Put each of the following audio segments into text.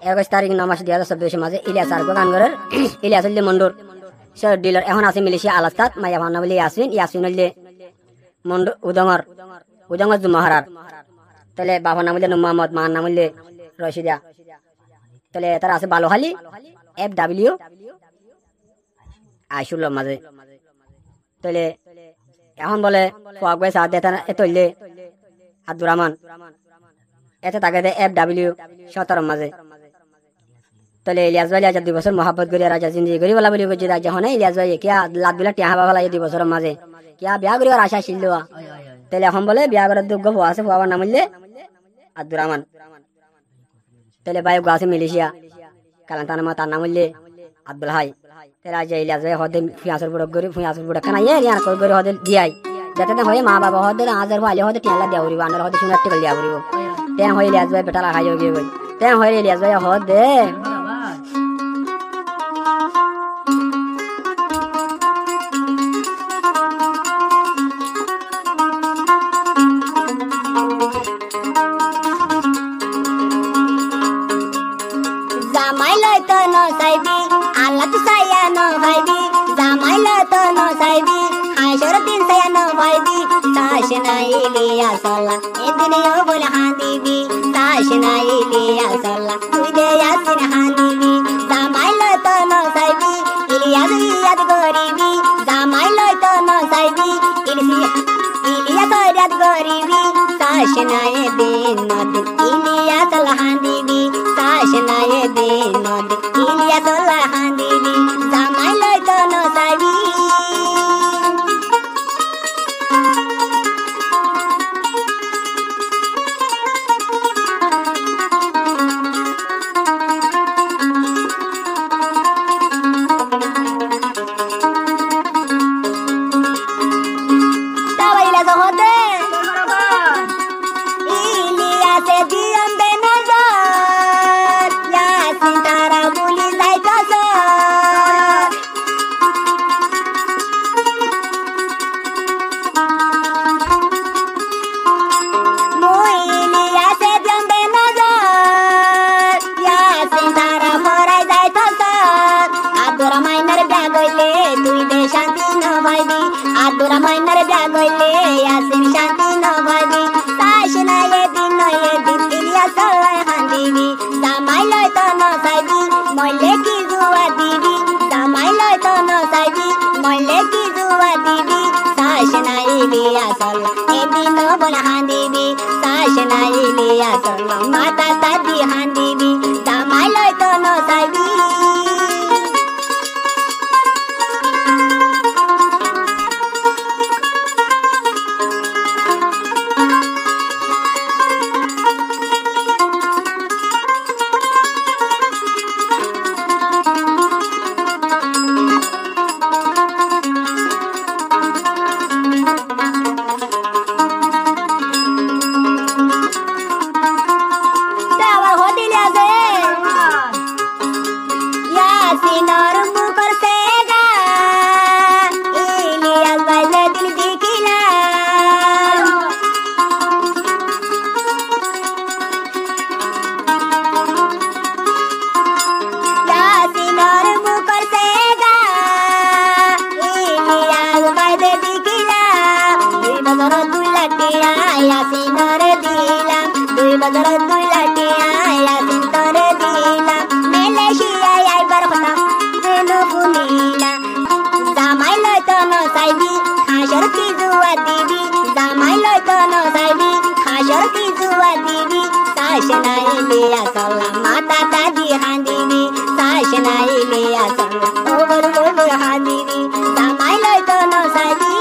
21 তারিখ 9 মাস 2024 মাঝে ইলিয়াস আর গানগরের ইলিয়াস হইলে মন্ডুর সে ডিলার এখন আছে মালয়েশিয়া আলাস্কাত মাইয়া ভান্না বলে ইয়াসিন হইলে মন্ডু উদঙর জুমাহারার তাহলে বাবার নাম হইলে মোহাম্মদ মার নাম হইলে রশিদা তাহলে তার আছে বালোহালি FW আইসুল মাঝে তাহলে এখন বলে ফুয়াক সাথ দেয় এতলে আব্দুর রহমান এতে তাকে দেয় FW 17 মাঝে তাহলে ইলিয়াস ভাই আজ 2 বছর মহাব্বত করি রাজা জিন্দগি করি বলা বলি করছি যখন ইলিয়াস ভাই কিয়া লাখ বিলাক টিয়া হাবা ফেলা 2 বছরের মাঝে কিয়া বিয়া করিবার আশা ছিল তাহলে এখন বলে বিয়া করার যোগ্য ফুয়া আছে ফুয়াবার নাম হইলে আব্দুর রহমান তাহলে ভাই আছে মালয়েশিয়া কালান্তানা মা তার নাম হইলে আব্দুল হাই তাহলে আজ ইলিয়াস ভাই হদে ফিয়াসর বুড়ক করি ফিয়াসর বুড়ক খানা ইয়ার করে হদে দিয়াই যাতে হয় মা বাবা হদে আজার ভাই হদে টিয়ালা দেয়া করিব আনার হদে শুনে টিকল দেয়া করিব তেন হয় ইলিয়াস ভাই বেটা খাই গিয়ে ভাই তেন হয় ইলিয়াস ভাই হদে জামাইলে তো নসাইবি আল্লাহ তো সায়া ন ভাইবি জামাইলে তো নসাইবি হাসর দিন সায়া ন ভাইবি তাশনা ইলিয়া সাল্লাহ এ দুনিয়া বলে হাদিবি তাশনা ইলিয়া সাল্লাহ তুই দে ইয়াসিন হাদিবি জামাইলে তো নসাইবি ইলিয়া ইয়াদ গরিবি জামাইলে তো নসাইবি ইলিয়া ইয়াদ গরিবি তাশনা এ দিন নদিন ইলিয়া সাল্লাহ হাদিবি তাশনা এ দিন নদিন ইলিয়া সাল্লাহ হাদিবি জামাইলে তো নসাইবি আব্দুর রহমানের বিয়া গইলে ইয়াসিন শান্তি ন ভাবি তাশনা এ দিন ইলিয়াস সাল্লাহ হাদিবি জামাইলে তো নসাইবি মইলে কি জুয়া দিবি জামাইলে তো নসাইবি মইলে কি জুয়া দিবি তাশনা ইলিয়াস সাল্লাহ এ দিন বলে হাদিবি তাশনা ইলিয়াস সাল্লাহ মাতা দাদি হাদিবি জামাইলে তো নসাইবি তাশনা ইলিয়া সাল্লাহ মাতা দাদি হাদিবি তাশনা ইলিয়া সাল্লাহ ওবর ওবর হাদিবি জামাইলে তো নসাইবি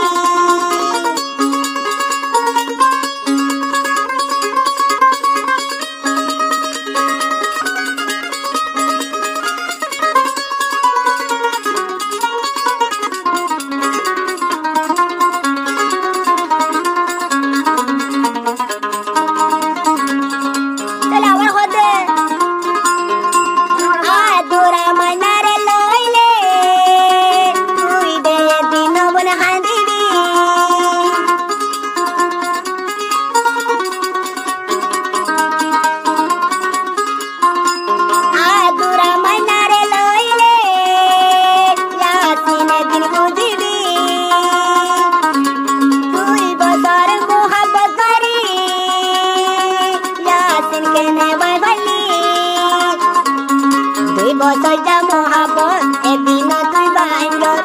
বসইজা মহাবত এদিন তুই বাইঙ্গল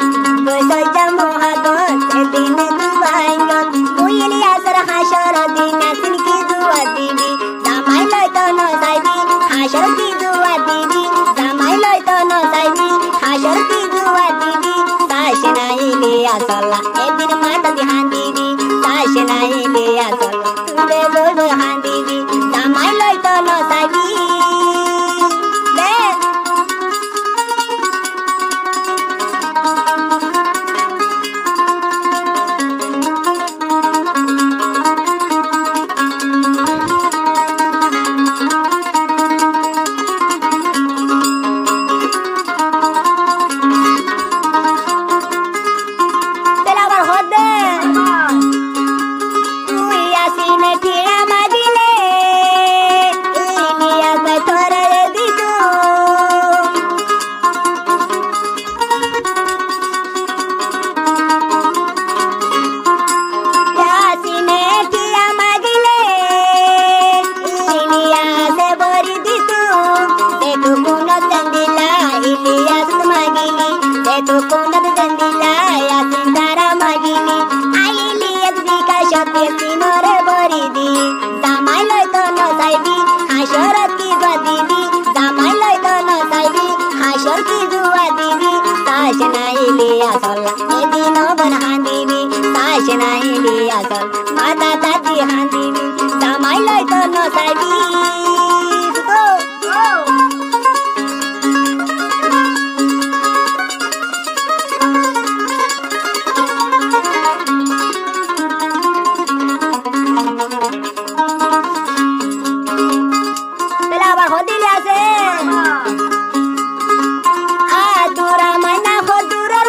বসইজা মহাবত এদিন তুই বাইঙ্গল মুইলি আসর হাসর দিন আসিন কি দুয়া দিবি জামাই লইতো ন সাইবি হাসর কি দুয়া দিবি জামাই লইতো ন সাইবি হাসর কি দুয়া দিবি সাইসে নাইলে আসলা এদিন মাতা দিহান দিবি সাইসে নাইলে আসলা তুই বলবো হান দিবি জামাই লইতো ন সাইবি মাতা দাদি হান্দিবি জামাই লইতো ন সাইবি আবার হদিলে আছে আদুরা মাইনা হদুরার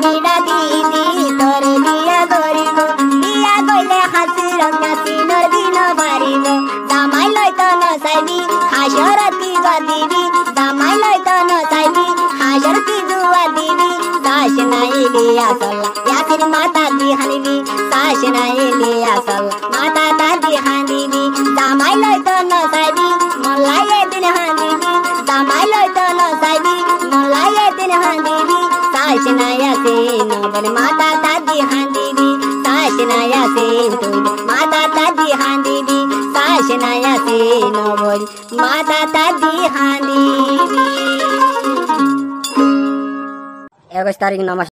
মিরা দিদি তোর বিয়া করিব বিয়া কইলে হাসির কাশিনর দিন পারিব জামাই লইতো ন সাইবি হাসর কি দিবি জামাই লইতো ন সাইবি হাসর কি দুয়া দিবি সাস নাইলি আসলা ইয়াসির মাতা দি হানিবি সাস নাইলি আসলা মাতা দাদি হানিবি জামাই লইতো ন সাইবি মোল্লায়ে দিন হানিবি জামাই লইতো ন সাইবি মোল্লায়ে দিন হানিবি सास नया से नवन माता दादी हांदीबी सास नया से तुम माता दादी हांदीबी सास नया से नवन माता दादी हांदीबी 21 तारीख नमस्कार।